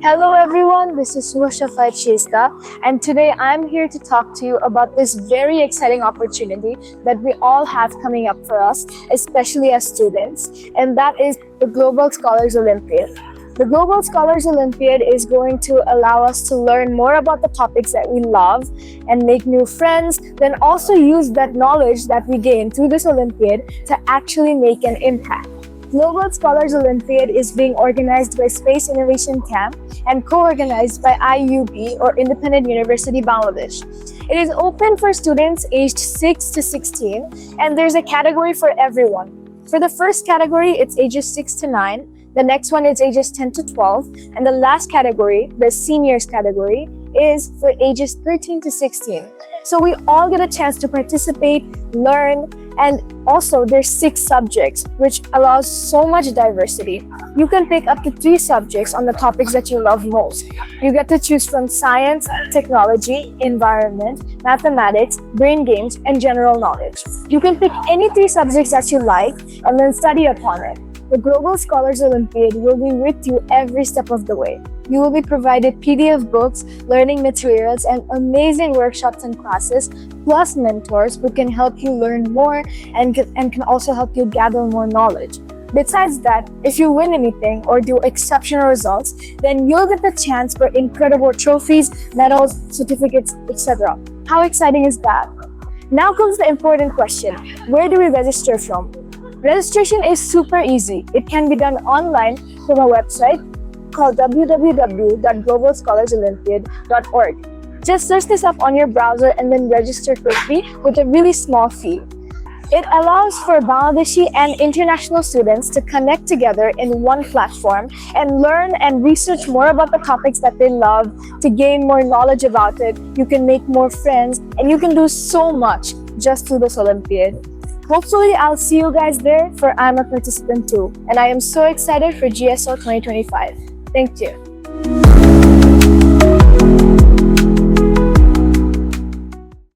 Hello everyone, this is Subha Safayet Shizda, and today I'm here to talk to you about this very exciting opportunity that we all have coming up for us, especially as students, and that is the Global Scholars Olympiad. The Global Scholars Olympiad is going to allow us to learn more about the topics that we love and make new friends, then also use that knowledge that we gain through this Olympiad to actually make an impact. Global Scholars Olympiad is being organized by Space Innovation Camp and co-organized by IUB or Independent University Bangladesh. It is open for students aged 6 to 16 and there's a category for everyone. For the first category, it's ages 6 to 9. The next one is ages 10 to 12. And the last category, the seniors category, is for ages 13 to 16. So we all get a chance to participate, learn, and also there's 6 subjects, which allows so much diversity. You can pick up to 3 subjects on the topics that you love most. You get to choose from science, technology, environment, mathematics, brain games, and general knowledge. You can pick any 3 subjects that you like and then study upon it. The Global Scholars Olympiad will be with you every step of the way. You will be provided PDF books, learning materials, and amazing workshops and classes, plus mentors who can help you learn more and can also help you gather more knowledge. Besides that, if you win anything or do exceptional results, then you'll get the chance for incredible trophies, medals, certificates, etc. How exciting is that? Now comes the important question: where do we register from? Registration is super easy. It can be done online from a website called www.globalscholarsolympiad.org. Just search this up on your browser and then register quickly with a really small fee. It allows for Bangladeshi and international students to connect together in one platform and learn and research more about the topics that they love, to gain more knowledge about it. You can make more friends and you can do so much just through this Olympiad. Hopefully, I'll see you guys there, for I'm a participant too. And I am so excited for GSO 2025. Thank you.